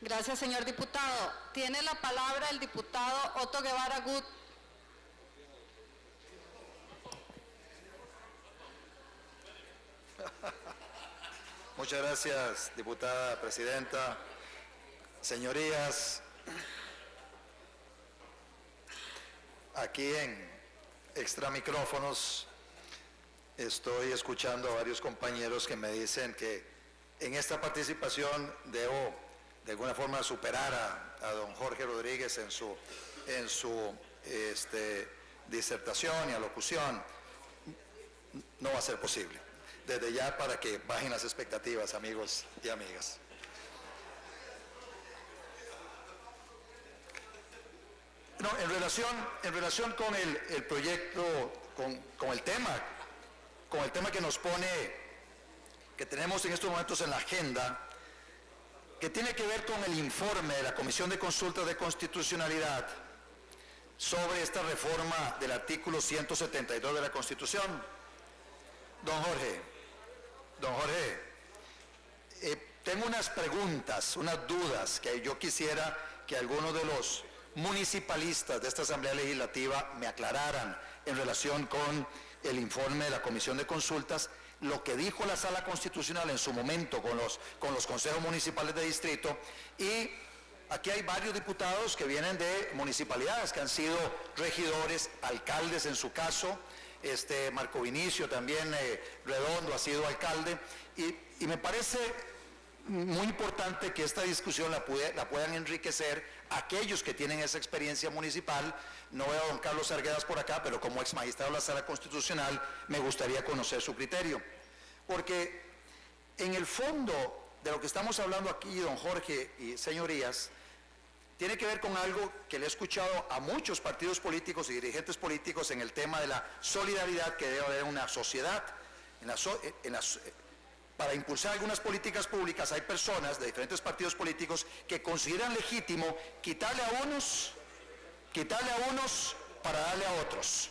Gracias, señor diputado. Tiene la palabra el diputado Otto Guevara Gut. Muchas gracias, diputada presidenta. Señorías, aquí en extramicrófonos estoy escuchando a varios compañeros que me dicen que en esta participación debo de alguna forma superar a don Jorge Rodríguez en su disertación y alocución. No va a ser posible. Desde ya, para que bajen las expectativas, amigos y amigas. No, en relación con el proyecto, con el tema que nos pone, que tenemos en estos momentos en la agenda, que tiene que ver con el informe de la Comisión de Consulta de Constitucionalidad sobre esta reforma del artículo 172 de la Constitución. Don Jorge, tengo unas preguntas, unas dudas que yo quisiera que algunos de los municipalistas de esta Asamblea Legislativa me aclararan en relación con el informe de la Comisión de Consultas, lo que dijo la Sala Constitucional en su momento con los consejos municipales de distrito. Y aquí hay varios diputados que vienen de municipalidades, que han sido regidores, alcaldes en su caso. Marco Vinicio también, Redondo ha sido alcalde, y me parece muy importante que esta discusión la puedan enriquecer aquellos que tienen esa experiencia municipal. No veo a don Carlos Arguedas por acá, pero como ex magistrado de la Sala Constitucional me gustaría conocer su criterio, porque en el fondo de lo que estamos hablando aquí, don Jorge y señorías, tiene que ver con algo que le he escuchado a muchos partidos políticos y dirigentes políticos en el tema de la solidaridad que debe haber en una sociedad. Para impulsar algunas políticas públicas hay personas de diferentes partidos políticos que consideran legítimo quitarle a unos para darle a otros.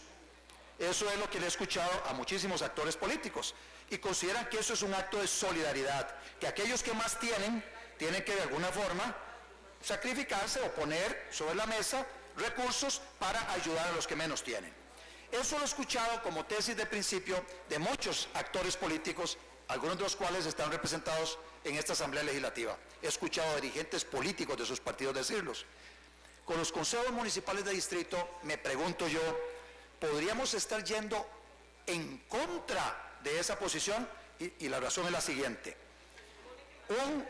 Eso es lo que le he escuchado a muchísimos actores políticos, y consideran que eso es un acto de solidaridad, que aquellos que más tienen que de alguna forma sacrificarse o poner sobre la mesa recursos para ayudar a los que menos tienen. Eso lo he escuchado como tesis de principio de muchos actores políticos, algunos de los cuales están representados en esta Asamblea Legislativa. He escuchado a dirigentes políticos de sus partidos decirlos. Con los consejos municipales de distrito, me pregunto yo, ¿podríamos estar yendo en contra de esa posición? Y la razón es la siguiente. Un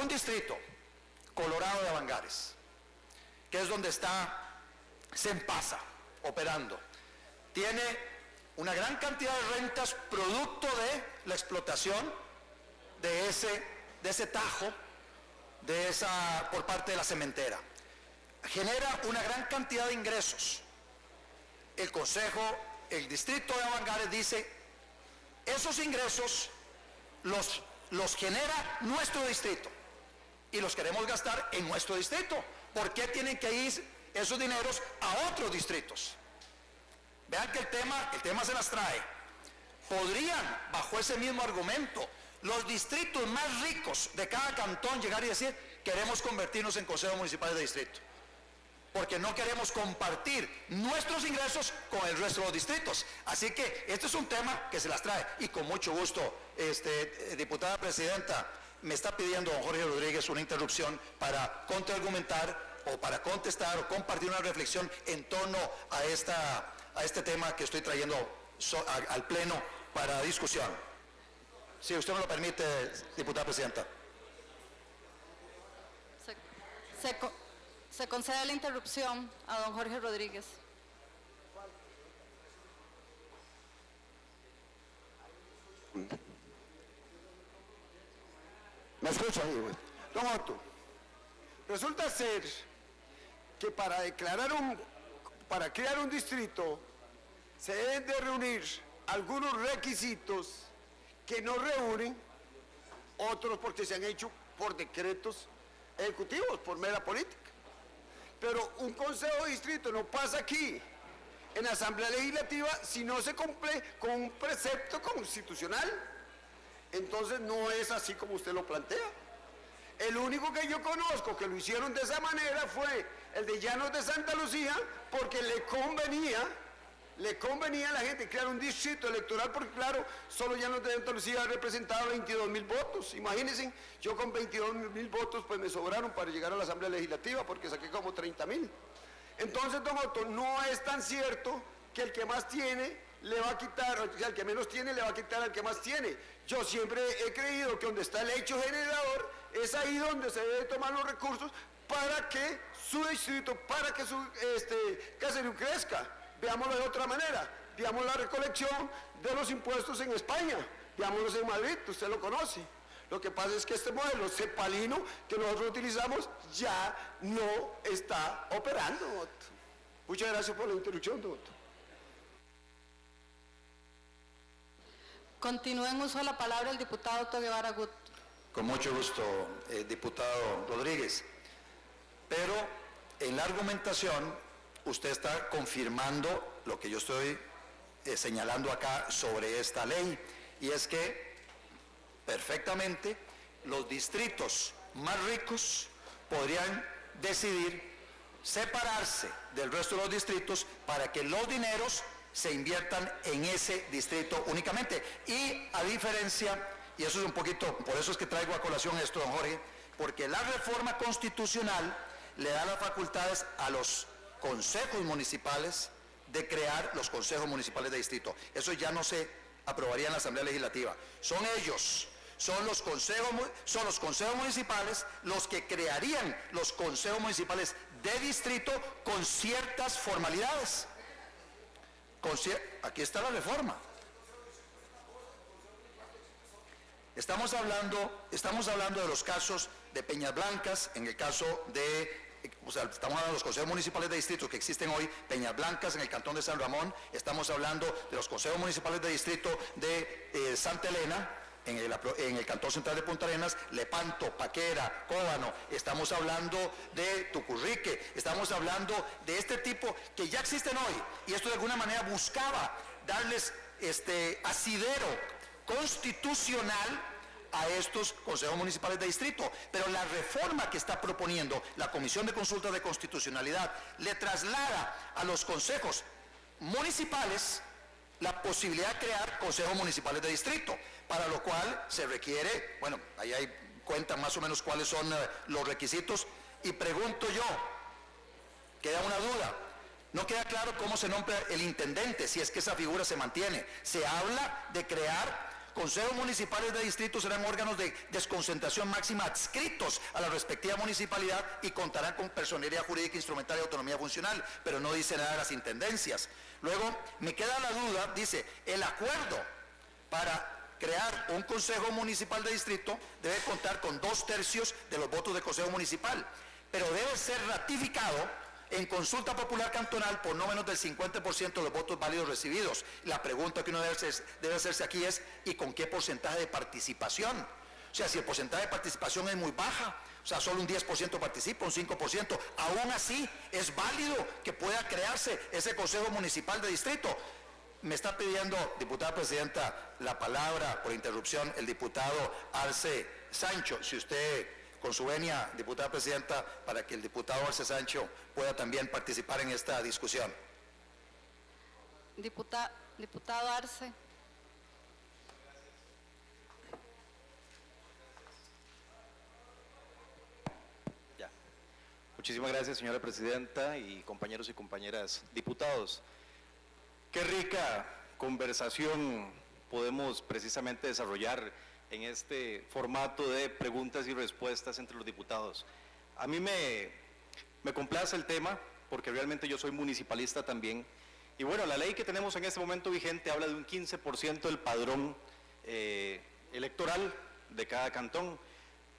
distrito, Colorado de Avangares, que es donde está Sempasa operando, tiene una gran cantidad de rentas producto de la explotación de ese tajo, por parte de la cementera. Genera una gran cantidad de ingresos. El distrito de Avangares dice, esos ingresos los genera nuestro distrito y los queremos gastar en nuestro distrito. ¿Por qué tienen que ir esos dineros a otros distritos? Vean que el tema se las trae. Podrían, bajo ese mismo argumento, los distritos más ricos de cada cantón llegar y decir, queremos convertirnos en consejos municipales de distrito, porque no queremos compartir nuestros ingresos con el resto de los distritos. Así que este es un tema que se las trae, y con mucho gusto, diputada presidenta, me está pidiendo don Jorge Rodríguez una interrupción para contraargumentar o para contestar o compartir una reflexión en torno a este tema que estoy trayendo al Pleno para discusión. Si usted me lo permite, diputada presidenta. Se concede la interrupción a don Jorge Rodríguez. ¿Me escucha, amigo? Don Otto, resulta ser que para crear un distrito se deben de reunir algunos requisitos que no reúnen otros, porque se han hecho por decretos ejecutivos, por mera política. Pero un consejo de distrito no pasa aquí en la Asamblea Legislativa si no se cumple con un precepto constitucional. Entonces no es así como usted lo plantea. El único que yo conozco que lo hicieron de esa manera fue el de Llanos de Santa Lucía, porque le convenía a la gente crear un distrito electoral, porque claro, solo Llanos de Santa Lucía representaba 22.000 votos. Imagínense, yo con 22.000 votos pues me sobraron para llegar a la Asamblea Legislativa, porque saqué como 30.000. Entonces, don Otto, no es tan cierto que el que más tiene le va a quitar, o sea, el que menos tiene le va a quitar al que más tiene. Yo siempre he creído que donde está el hecho generador es ahí donde se debe tomar los recursos para que su distrito, para que su caserío crezca. Veámoslo de otra manera, veamos la recolección de los impuestos en España, veámoslos en Madrid, usted lo conoce. Lo que pasa es que este modelo cepalino que nosotros utilizamos ya no está operando, don Otto. Muchas gracias por la interrupción, don Otto. Continúa en uso de la palabra el diputado Otto Guevara Gut. Con mucho gusto, diputado Rodríguez. Pero en la argumentación usted está confirmando lo que yo estoy señalando acá sobre esta ley, y es que perfectamente los distritos más ricos podrían decidir separarse del resto de los distritos para que los dineros se inviertan en ese distrito únicamente. Y a diferencia, y eso es un poquito, por eso es que traigo a colación esto, don Jorge, porque la reforma constitucional le da las facultades a los consejos municipales de crear los consejos municipales de distrito. Eso ya no se aprobaría en la Asamblea Legislativa. Son ellos, son los consejos municipales los que crearían los consejos municipales de distrito con ciertas formalidades. Aquí está la reforma. Estamos hablando de los casos de Peñas Blancas, en el caso de, estamos hablando de los consejos municipales de distrito que existen hoy, Peñas Blancas en el cantón de San Ramón, estamos hablando de los consejos municipales de distrito de Santa Elena, en el cantón central de Punta Arenas, Lepanto, Paquera, Cóbano, estamos hablando de Tucurrique, estamos hablando de este tipo que ya existen hoy, y esto de alguna manera buscaba darles asidero constitucional a estos consejos municipales de distrito, pero la reforma que está proponiendo la Comisión de Consulta de Constitucionalidad le traslada a los consejos municipales la posibilidad de crear consejos municipales de distrito, para lo cual se requiere, bueno, ahí hay cuenta más o menos cuáles son los requisitos, y pregunto yo, queda una duda, no queda claro cómo se nombra el intendente, si es que esa figura se mantiene. Se habla de crear consejos municipales de distrito, serán órganos de desconcentración máxima adscritos a la respectiva municipalidad y contarán con personería jurídica instrumental y autonomía funcional, pero no dice nada de las intendencias. Luego, me queda la duda, dice, el acuerdo para crear un consejo municipal de distrito debe contar con 2/3 de los votos del consejo municipal, pero debe ser ratificado en consulta popular cantonal por no menos del 50% de los votos válidos recibidos. La pregunta que uno debe hacerse aquí es, ¿y con qué porcentaje de participación? O sea, si el porcentaje de participación es muy baja, o sea, solo un 10% participa, un 5%, aún así es válido que pueda crearse ese consejo municipal de distrito. Me está pidiendo, diputada presidenta, la palabra por interrupción el diputado Arce Sancho. Si usted, con su venia, diputada presidenta, para que el diputado Arce Sancho pueda también participar en esta discusión. Diputado Arce. Ya. Muchísimas gracias, señora presidenta y compañeros y compañeras diputados. Qué rica conversación podemos precisamente desarrollar en este formato de preguntas y respuestas entre los diputados. A mí me complace el tema porque realmente yo soy municipalista también. Y bueno, la ley que tenemos en este momento vigente habla de un 15% del padrón electoral de cada cantón.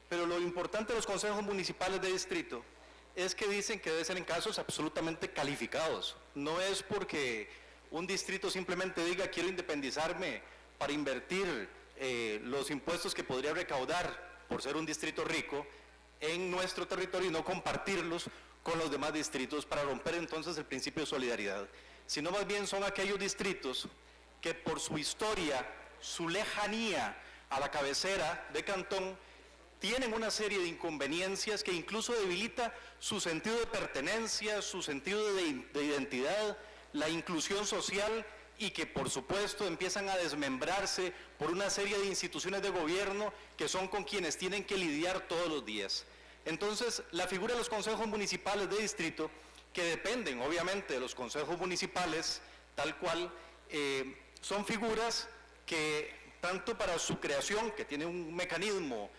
Pero lo importante de los consejos municipales de distrito es que dicen que debe ser en casos absolutamente calificados. No es porque un distrito simplemente diga quiero independizarme para invertir los impuestos que podría recaudar por ser un distrito rico en nuestro territorio y no compartirlos con los demás distritos para romper entonces el principio de solidaridad, sino más bien son aquellos distritos que por su historia, su lejanía a la cabecera de cantón, tienen una serie de inconveniencias que incluso debilita su sentido de pertenencia, su sentido de identidad, la inclusión social, y que por supuesto empiezan a desmembrarse por una serie de instituciones de gobierno que son con quienes tienen que lidiar todos los días. Entonces, la figura de los consejos municipales de distrito, que dependen obviamente de los consejos municipales, tal cual, son figuras que tanto para su creación, que tiene un mecanismo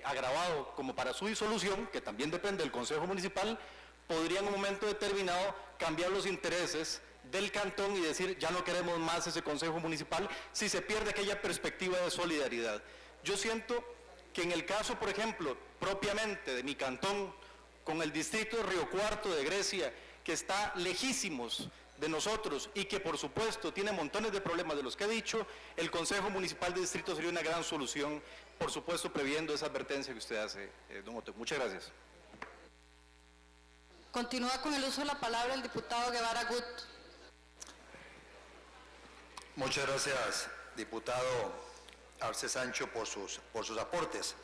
agravado, como para su disolución, que también depende del consejo municipal, podría en un momento determinado cambiar los intereses del cantón y decir, ya no queremos más ese consejo municipal, si se pierde aquella perspectiva de solidaridad. Yo siento que en el caso, por ejemplo, propiamente de mi cantón, con el distrito de Río Cuarto de Grecia, que está lejísimos de nosotros y que por supuesto tiene montones de problemas de los que he dicho, el Consejo Municipal de Distrito sería una gran solución, por supuesto previendo esa advertencia que usted hace, don Otto. Muchas gracias. Continúa con el uso de la palabra el diputado Guevara Gut. Muchas gracias, diputado Arce Sancho, por sus aportes.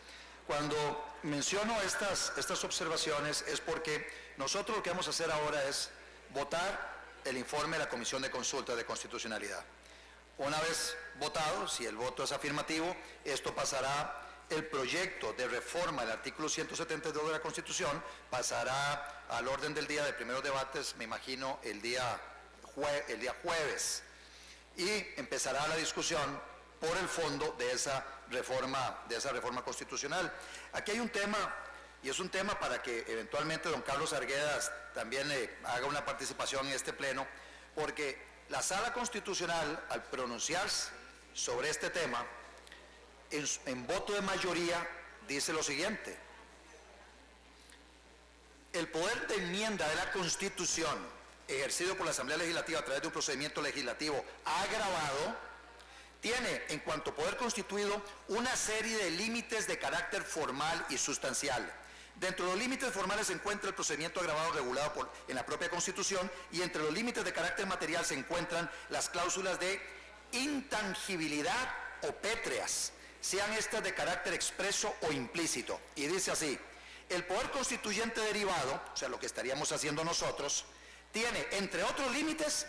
Cuando menciono estas observaciones es porque nosotros lo que vamos a hacer ahora es votar el informe de la Comisión de Consulta de Constitucionalidad. Una vez votado, si el voto es afirmativo, esto pasará, el proyecto de reforma del artículo 172 de la Constitución pasará al orden del día de primeros debates, me imagino, el día jueves, y empezará la discusión por el fondo de esa reforma constitucional. Aquí hay un tema, y es un tema para que eventualmente don Carlos Arguedas también haga una participación en este pleno, porque la Sala Constitucional, al pronunciarse sobre este tema, en voto de mayoría, dice lo siguiente: el poder de enmienda de la Constitución ejercido por la Asamblea Legislativa a través de un procedimiento legislativo agravado tiene, en cuanto poder constituido, una serie de límites de carácter formal y sustancial. Dentro de los límites formales se encuentra el procedimiento agravado regulado en la propia Constitución, y entre los límites de carácter material se encuentran las cláusulas de intangibilidad o pétreas, sean estas de carácter expreso o implícito. Y dice así: el poder constituyente derivado, o sea, lo que estaríamos haciendo nosotros, tiene, entre otros límites,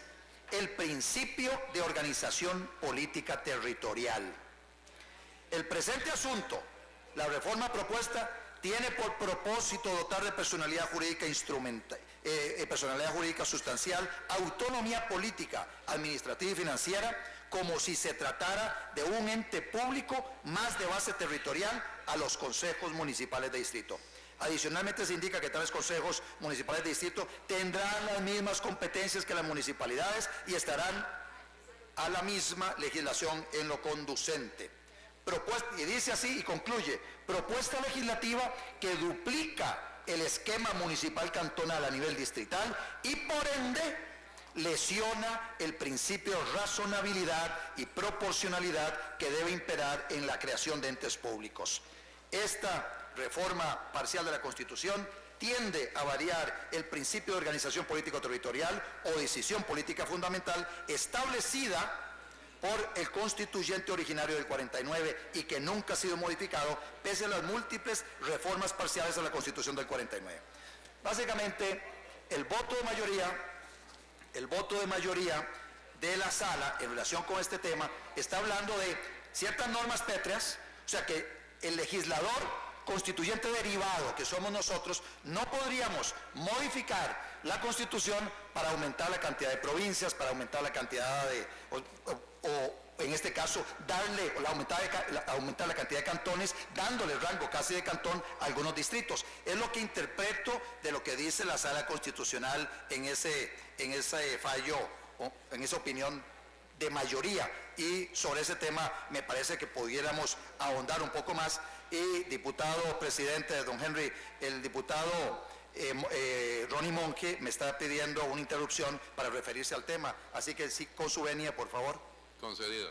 el principio de organización política territorial. El presente asunto, la reforma propuesta, tiene por propósito dotar de personalidad jurídica sustancial, autonomía política, administrativa y financiera, como si se tratara de un ente público más de base territorial, a los consejos municipales de distrito. Adicionalmente se indica que tales consejos municipales de distrito tendrán las mismas competencias que las municipalidades y estarán a la misma legislación en lo conducente. Y dice así y concluye: propuesta legislativa que duplica el esquema municipal cantonal a nivel distrital y por ende lesiona el principio de razonabilidad y proporcionalidad que debe imperar en la creación de entes públicos. Esta reforma parcial de la Constitución tiende a variar el principio de organización político-territorial o decisión política fundamental establecida por el constituyente originario del 49 y que nunca ha sido modificado pese a las múltiples reformas parciales a la Constitución del 49. Básicamente, el voto de mayoría de la sala en relación con este tema está hablando de ciertas normas pétreas, o sea que el legislador constituyente derivado, que somos nosotros, no podríamos modificar la Constitución para aumentar la cantidad de provincias, para aumentar la cantidad de, o en este caso, aumentar la cantidad de cantones, dándole rango casi de cantón a algunos distritos. Es lo que interpreto de lo que dice la Sala Constitucional en ese fallo, en esa opinión de mayoría, y sobre ese tema me parece que pudiéramos ahondar un poco más. Y diputado presidente, don Henry, el diputado Ronnie Monge me está pidiendo una interrupción para referirse al tema, así que sí, con su venia, por favor. Concedido.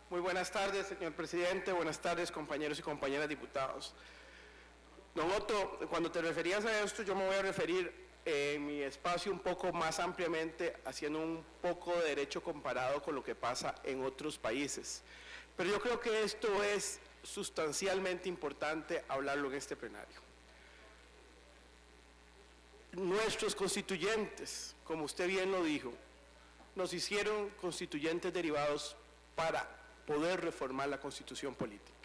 Muy buenas tardes, señor presidente. Buenas tardes, compañeros y compañeras diputados. Don Otto, cuando te referías a esto, yo me voy a referir en mi espacio un poco más ampliamente, haciendo un poco de derecho comparado con lo que pasa en otros países. Pero yo creo que esto es sustancialmente importante hablarlo en este plenario. Nuestros constituyentes, como usted bien lo dijo, nos hicieron constituyentes derivados para poder reformar la Constitución política.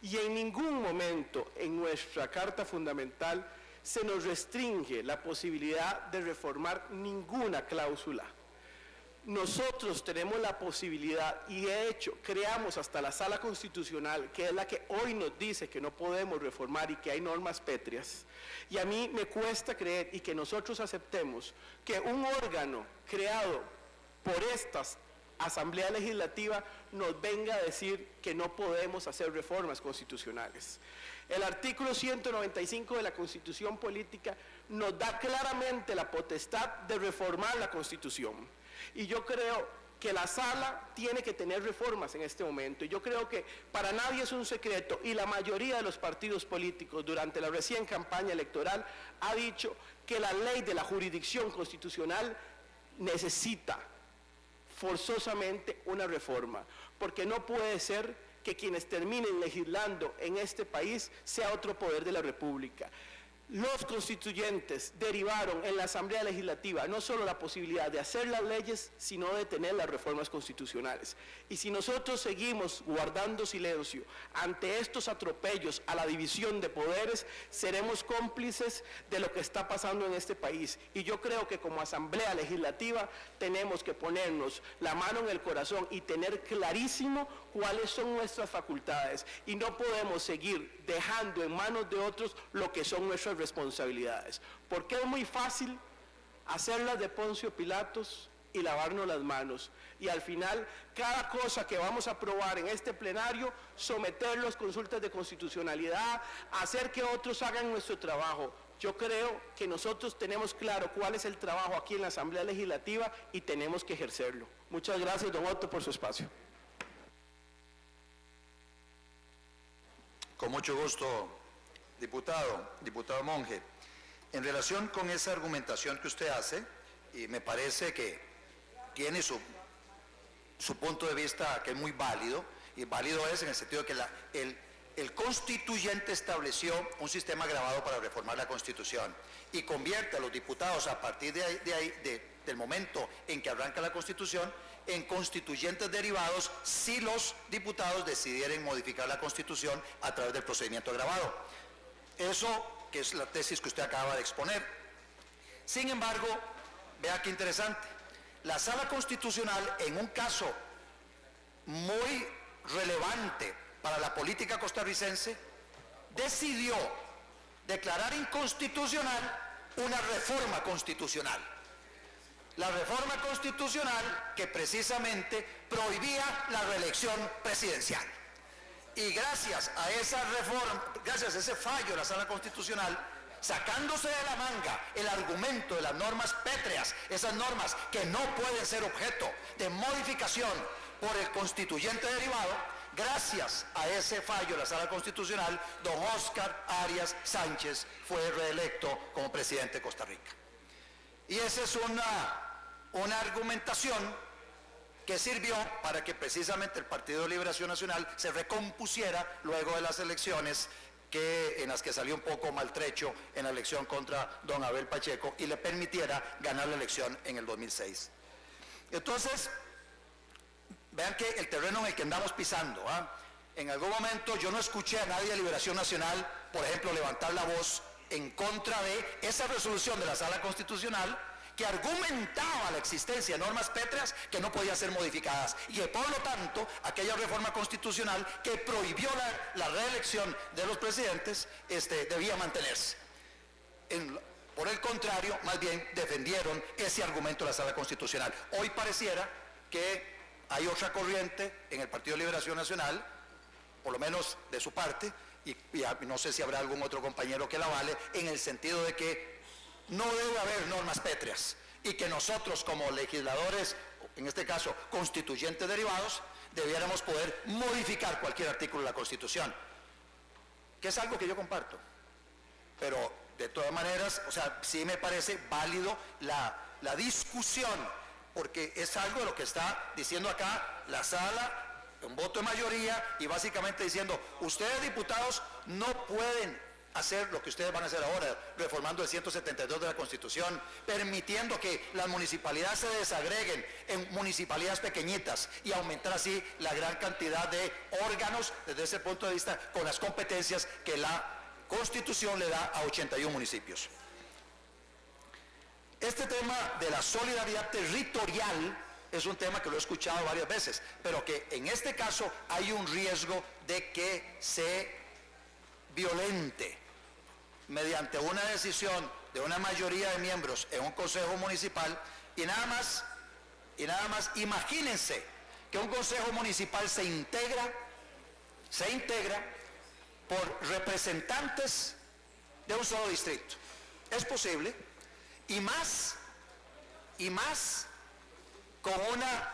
Y en ningún momento en nuestra Carta Fundamental se nos restringe la posibilidad de reformar ninguna cláusula. Nosotros tenemos la posibilidad, y de hecho creamos hasta la Sala Constitucional, que es la que hoy nos dice que no podemos reformar y que hay normas pétreas. Y a mí me cuesta creer y que nosotros aceptemos que un órgano creado por estas Asamblea Legislativa nos venga a decir que no podemos hacer reformas constitucionales. El artículo 195 de la Constitución Política nos da claramente la potestad de reformar la Constitución. Y yo creo que la Sala tiene que tener reformas en este momento. Y yo creo que para nadie es un secreto, y la mayoría de los partidos políticos durante la recién campaña electoral ha dicho que la ley de la jurisdicción constitucional necesita forzosamente una reforma, porque no puede ser que quienes terminen legislando en este país sea otro poder de la República. Los constituyentes derivaron en la Asamblea Legislativa no solo la posibilidad de hacer las leyes, sino de tener las reformas constitucionales. Y si nosotros seguimos guardando silencio ante estos atropellos a la división de poderes, seremos cómplices de lo que está pasando en este país. Y yo creo que como Asamblea Legislativa tenemos que ponernos la mano en el corazón y tener clarísimo cuáles son nuestras facultades. Y no podemos seguir dejando en manos de otros lo que son nuestras responsabilidades, porque es muy fácil hacerlas de Poncio Pilatos y lavarnos las manos, y al final cada cosa que vamos a aprobar en este plenario, someterlo a consultas de constitucionalidad, hacer que otros hagan nuestro trabajo. Yo creo que nosotros tenemos claro cuál es el trabajo aquí en la Asamblea Legislativa y tenemos que ejercerlo. Muchas gracias, don Otto, por su espacio. Con mucho gusto, diputado Monge. En relación con esa argumentación que usted hace, y me parece que tiene su punto de vista que es muy válido, y válido es en el sentido de que el constituyente estableció un sistema grabado para reformar la Constitución y convierte a los diputados a partir del momento en que arranca la Constitución en constituyentes derivados si los diputados decidieren modificar la Constitución a través del procedimiento agravado. Eso que es la tesis que usted acaba de exponer. Sin embargo, vea qué interesante, la Sala Constitucional, en un caso muy relevante para la política costarricense, decidió declarar inconstitucional una reforma constitucional. La reforma constitucional que precisamente prohibía la reelección presidencial. Y gracias a esa reforma, gracias a ese fallo de la Sala Constitucional, sacándose de la manga el argumento de las normas pétreas, esas normas que no pueden ser objeto de modificación por el constituyente derivado, gracias a ese fallo de la Sala Constitucional, don Óscar Arias Sánchez fue reelecto como presidente de Costa Rica. Y esa es una argumentación que sirvió para que precisamente el Partido de Liberación Nacional se recompusiera luego de las elecciones en las que salió un poco maltrecho en la elección contra don Abel Pacheco y le permitiera ganar la elección en el 2006. Entonces, vean que el terreno en el que andamos pisando, en algún momento yo no escuché a nadie de Liberación Nacional, por ejemplo, levantar la voz en contra de esa resolución de la Sala Constitucional que argumentaba la existencia de normas pétreas que no podían ser modificadas y que por lo tanto aquella reforma constitucional que prohibió la reelección de los presidentes debía mantenerse. Por el contrario, más bien defendieron ese argumento de la Sala Constitucional. Hoy pareciera que hay otra corriente en el Partido de Liberación Nacional, por lo menos de su parte, y no sé si habrá algún otro compañero que la avale, en el sentido de que no debe haber normas pétreas y que nosotros como legisladores, en este caso constituyentes derivados, debiéramos poder modificar cualquier artículo de la Constitución, que es algo que yo comparto. pero de todas maneras, o sea, sí me parece válido la discusión, porque es algo de lo que está diciendo acá la sala, un voto de mayoría, y básicamente diciendo, ustedes diputados no pueden hacer lo que ustedes van a hacer ahora, reformando el 172 de la Constitución, permitiendo que las municipalidades se desagreguen en municipalidades pequeñitas y aumentar así la gran cantidad de órganos desde ese punto de vista con las competencias que la Constitución le da a 81 municipios. Este tema de la solidaridad territorial es un tema que lo he escuchado varias veces, pero que en este caso hay un riesgo de que se violente mediante una decisión de una mayoría de miembros en un consejo municipal, y nada más imagínense que un consejo municipal se integra por representantes de un solo distrito. Es posible, y más con una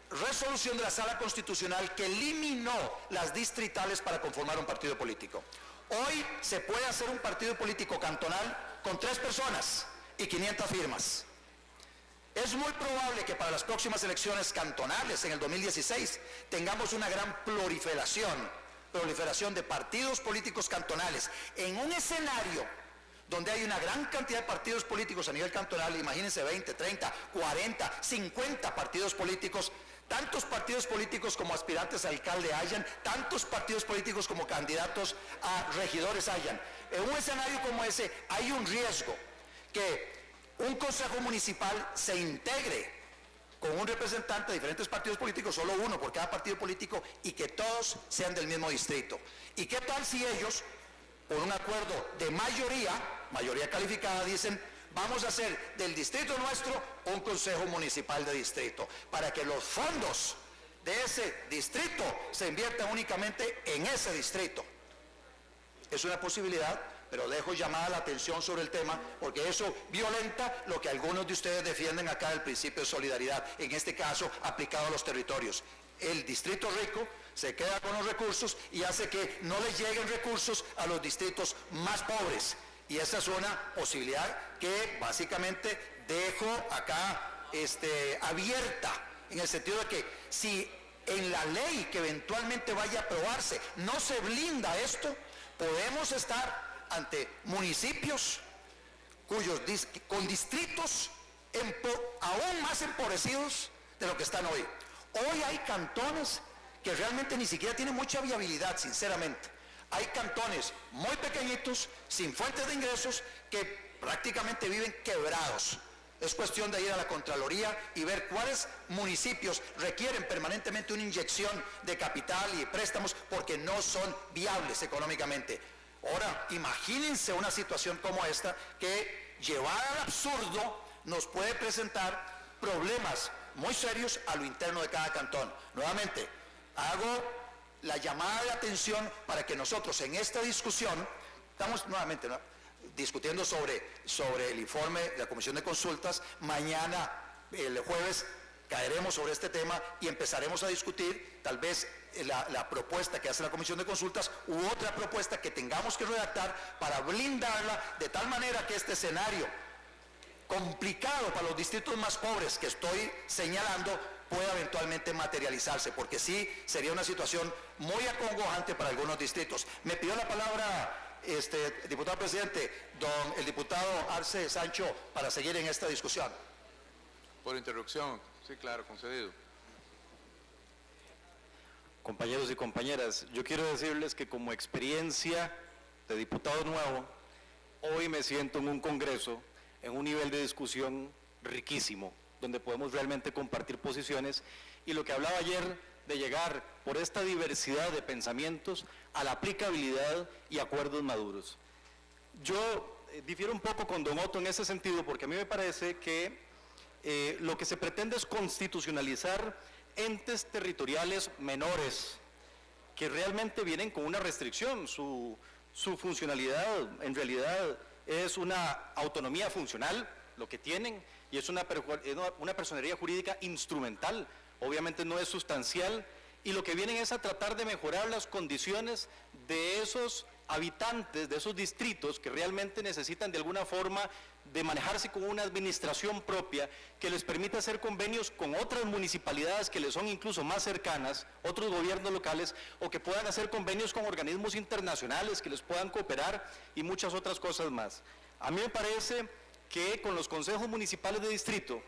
resolución de la Sala Constitucional que eliminó las distritales para conformar un partido político. Hoy se puede hacer un partido político cantonal con 3 personas y 500 firmas. Es muy probable que para las próximas elecciones cantonales en el 2016 tengamos una gran proliferación de partidos políticos cantonales en un escenario donde hay una gran cantidad de partidos políticos a nivel cantonal. Imagínense 20, 30, 40, 50 partidos políticos, tantos partidos políticos como aspirantes a alcalde hayan, tantos partidos políticos como candidatos a regidores hayan. En un escenario como ese hay un riesgo que un consejo municipal se integre con un representante de diferentes partidos políticos, solo uno por cada partido político, y que todos sean del mismo distrito. ¿Y qué tal si ellos, por un acuerdo de mayoría calificada, dicen, vamos a hacer del distrito nuestro un consejo municipal de distrito, para que los fondos de ese distrito se inviertan únicamente en ese distrito? Es una posibilidad, pero dejo llamada la atención sobre el tema, porque eso violenta lo que algunos de ustedes defienden acá, el principio de solidaridad, en este caso aplicado a los territorios. El distrito rico se queda con los recursos y hace que no le lleguen recursos a los distritos más pobres. Y esa es una posibilidad que básicamente dejo acá abierta, en el sentido de que si en la ley que eventualmente vaya a aprobarse no se blinda esto, podemos estar ante municipios con distritos aún más empobrecidos de lo que están hoy. Hoy hay cantones que realmente ni siquiera tienen mucha viabilidad, sinceramente. Hay cantones muy pequeñitos, sin fuentes de ingresos, que prácticamente viven quebrados. Es cuestión de ir a la Contraloría y ver cuáles municipios requieren permanentemente una inyección de capital y préstamos porque no son viables económicamente. Ahora, imagínense una situación como esta que, llevada al absurdo, nos puede presentar problemas muy serios a lo interno de cada cantón. Nuevamente, hago la llamada de atención para que nosotros en esta discusión, estamos nuevamente discutiendo sobre el informe de la Comisión de Consultas. Mañana, el jueves, caeremos sobre este tema y empezaremos a discutir tal vez la propuesta que hace la Comisión de Consultas u otra propuesta que tengamos que redactar para blindarla de tal manera que este escenario complicado para los distritos más pobres que estoy señalando pueda eventualmente materializarse, porque sí sería una situación muy acongojante para algunos distritos. Me pidió la palabra, diputado presidente, el diputado Arce Sancho, para seguir en esta discusión. Por interrupción, sí, claro, concedido. Compañeros y compañeras, yo quiero decirles que como experiencia de diputado nuevo, hoy me siento en un congreso, en un nivel de discusión riquísimo, donde podemos realmente compartir posiciones, y lo que hablaba ayer de llegar por esta diversidad de pensamientos a la aplicabilidad y acuerdos maduros. Yo difiero un poco con don Otto en ese sentido, porque a mí me parece que lo que se pretende es constitucionalizar entes territoriales menores, que realmente vienen con una restricción. Su funcionalidad en realidad es una autonomía funcional, lo que tienen, y es una personería jurídica instrumental, obviamente no es sustancial, y lo que vienen es a tratar de mejorar las condiciones de esos habitantes de esos distritos que realmente necesitan de alguna forma de manejarse con una administración propia que les permita hacer convenios con otras municipalidades que les son incluso más cercanas, otros gobiernos locales, o que puedan hacer convenios con organismos internacionales que les puedan cooperar y muchas otras cosas más. A mí me parece que con los consejos municipales de distrito,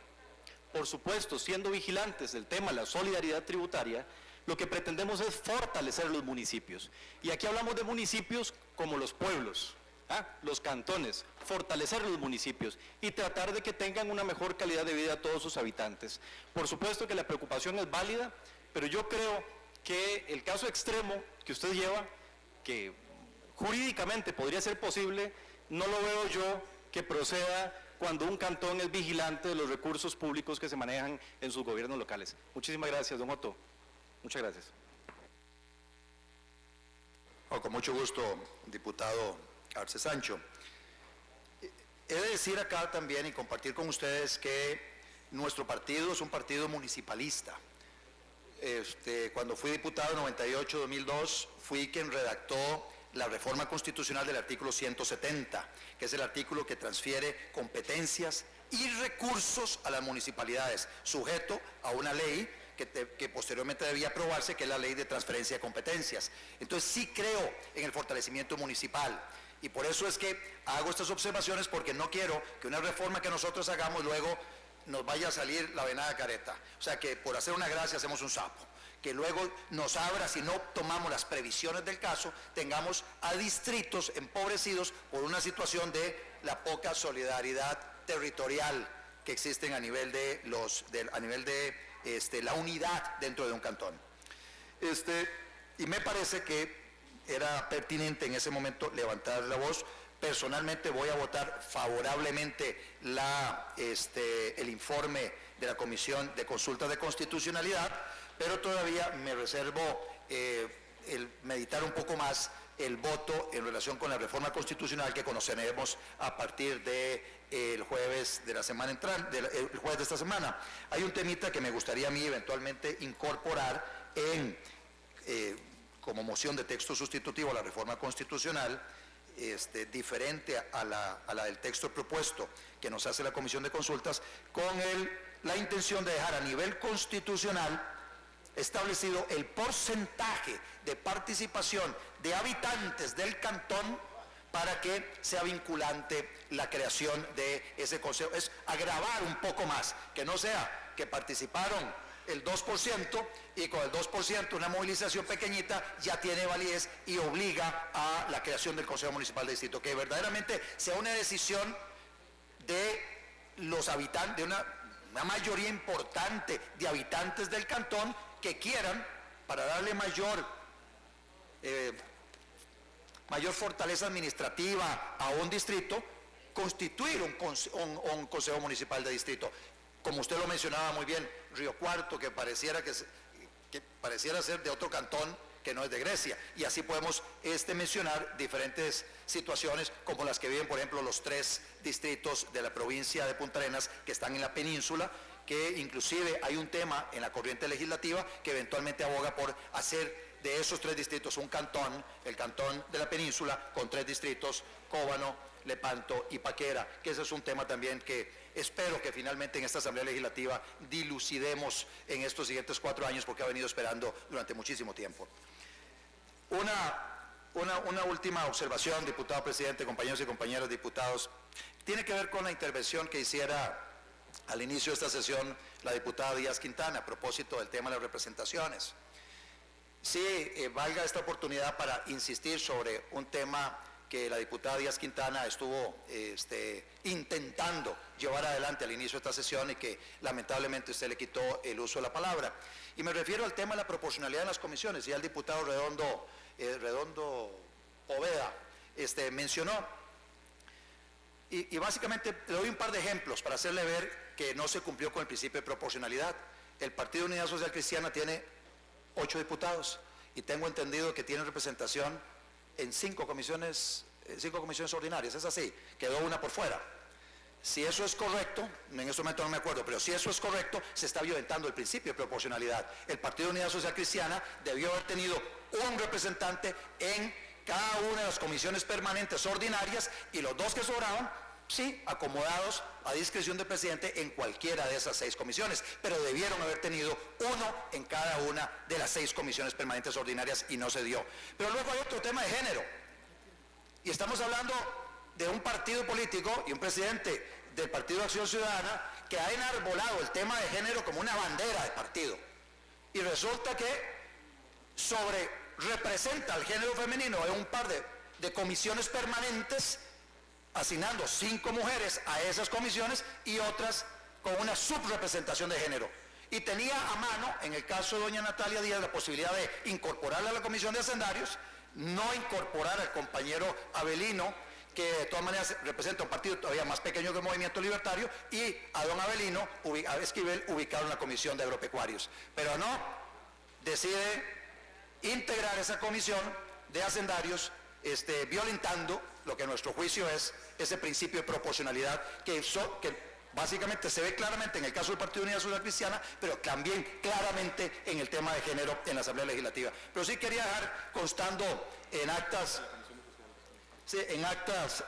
por supuesto, siendo vigilantes del tema de la solidaridad tributaria, lo que pretendemos es fortalecer los municipios. Y aquí hablamos de municipios como los pueblos, los cantones, fortalecer los municipios y tratar de que tengan una mejor calidad de vida a todos sus habitantes. Por supuesto que la preocupación es válida, pero yo creo que el caso extremo que usted lleva, que jurídicamente podría ser posible, no lo veo yo que proceda cuando un cantón es vigilante de los recursos públicos que se manejan en sus gobiernos locales. Muchísimas gracias, don Otto. Muchas gracias. Con mucho gusto, diputado Arce Sancho. He de decir acá también y compartir con ustedes que nuestro partido es un partido municipalista. Cuando fui diputado en 98-2002, fui quien redactó la reforma constitucional del artículo 170, que es el artículo que transfiere competencias y recursos a las municipalidades, sujeto a una ley que posteriormente debía aprobarse, que es la ley de transferencia de competencias. Entonces sí creo en el fortalecimiento municipal y por eso es que hago estas observaciones, porque no quiero que una reforma que nosotros hagamos luego nos vaya a salir la venada careta, o sea que por hacer una gracia hacemos un sapo, que luego nos abra, si no tomamos las previsiones del caso, tengamos a distritos empobrecidos por una situación de la poca solidaridad territorial que existen a nivel de la unidad dentro de un cantón. Y me parece que era pertinente en ese momento levantar la voz. Personalmente voy a votar favorablemente el informe de la Comisión de Consulta de Constitucionalidad, pero todavía me reservo el meditar un poco más el voto en relación con la reforma constitucional que conoceremos a partir del jueves de la semana entrante, el jueves de esta semana. Hay un temita que me gustaría a mí eventualmente incorporar como moción de texto sustitutivo a la reforma constitucional, diferente a la del texto propuesto que nos hace la Comisión de Consultas, con la intención de dejar a nivel constitucional establecido el porcentaje de participación de habitantes del cantón para que sea vinculante la creación de ese consejo. Es agravar un poco más, que no sea que participaron el 2% y con el 2% una movilización pequeñita ya tiene validez y obliga a la creación del Consejo Municipal de Distrito, que verdaderamente sea una decisión de los habitantes, de una mayoría importante de habitantes del cantón que quieran, para darle mayor fortaleza administrativa a un distrito, constituir un Consejo Municipal de Distrito. Como usted lo mencionaba muy bien, Río Cuarto, que pareciera ser de otro cantón que no es de Grecia, y así podemos mencionar diferentes situaciones como las que viven, por ejemplo, los 3 distritos de la provincia de Punta Arenas que están en la península, que inclusive hay un tema en la corriente legislativa que eventualmente aboga por hacer de esos 3 distritos un cantón, el cantón de la península, con 3 distritos, Cóbano, Lepanto y Paquera, que ese es un tema también que espero que finalmente en esta Asamblea Legislativa dilucidemos en estos siguientes 4 años, porque ha venido esperando durante muchísimo tiempo. Una última observación, diputado presidente, compañeros y compañeras diputados, tiene que ver con la intervención que hiciera al inicio de esta sesión la diputada Díaz Quintana a propósito del tema de las representaciones. Sí, valga esta oportunidad para insistir sobre un tema que la diputada Díaz Quintana estuvo intentando llevar adelante al inicio de esta sesión y que lamentablemente usted le quitó el uso de la palabra. Y me refiero al tema de la proporcionalidad en las comisiones. Ya el diputado Redondo Poveda mencionó. Y básicamente le doy un par de ejemplos para hacerle ver que no se cumplió con el principio de proporcionalidad. El Partido Unidad Social Cristiana tiene 8 diputados y tengo entendido que tiene representación en 5 comisiones ordinarias. Es así, quedó una por fuera. Si eso es correcto, en este momento no me acuerdo, pero si eso es correcto, se está violentando el principio de proporcionalidad. El Partido Unidad Social Cristiana debió haber tenido un representante en cada una de las comisiones permanentes ordinarias y los 2 que sobraban, sí, acomodados a discreción del presidente en cualquiera de esas 6 comisiones, pero debieron haber tenido 1 en cada una de las 6 comisiones permanentes ordinarias y no se dio. Pero luego hay otro tema de género, y estamos hablando de un partido político y un presidente del Partido de Acción Ciudadana que ha enarbolado el tema de género como una bandera de partido, y resulta que representa al género femenino en un par de comisiones permanentes, asignando 5 mujeres a esas comisiones y otras con una subrepresentación de género. Y tenía a mano, en el caso de doña Natalia Díaz, la posibilidad de incorporarla a la comisión de hacendarios, no incorporar al compañero Avelino, que de todas maneras representa un partido todavía más pequeño que el Movimiento Libertario, y a don Avelino Esquivel ubicado en la comisión de agropecuarios. Pero no, decide integrar esa comisión de hacendarios, violentando lo que a nuestro juicio es ese principio de proporcionalidad que básicamente se ve claramente en el caso del Partido Unidad Social Cristiana, pero también claramente en el tema de género en la Asamblea Legislativa. Pero sí quería dejar constando en actas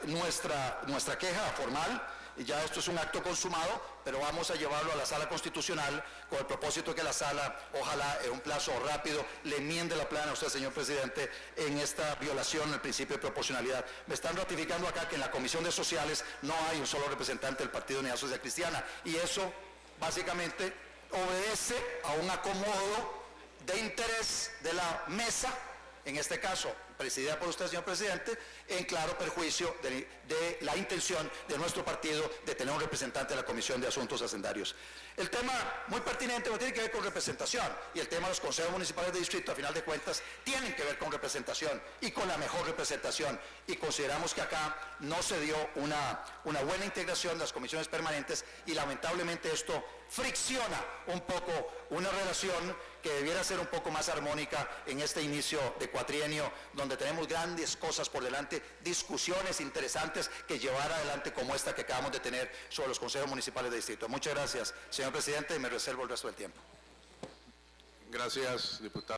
nuestra queja formal. Y ya esto es un acto consumado, pero vamos a llevarlo a la Sala Constitucional con el propósito de que la Sala, ojalá en un plazo rápido, le enmiende la plana a usted, señor presidente, en esta violación al principio de proporcionalidad. Me están ratificando acá que en la Comisión de Sociales no hay un solo representante del Partido Unidad Social Cristiana, y eso básicamente obedece a un acomodo de interés de la mesa, en este caso presidida por usted, señor presidente, en claro perjuicio de la intención de nuestro partido de tener un representante de la Comisión de Asuntos Hacendarios. El tema muy pertinente no tiene que ver con representación, y el tema de los consejos municipales de distrito, a final de cuentas, tienen que ver con representación y con la mejor representación, y consideramos que acá no se dio una buena integración de las comisiones permanentes, y lamentablemente esto fricciona un poco una relación que debiera ser un poco más armónica en este inicio de cuatrienio, donde tenemos grandes cosas por delante, discusiones interesantes que llevar adelante como esta que acabamos de tener sobre los consejos municipales de distrito. Muchas gracias, señor presidente, y me reservo el resto del tiempo. Gracias, diputado.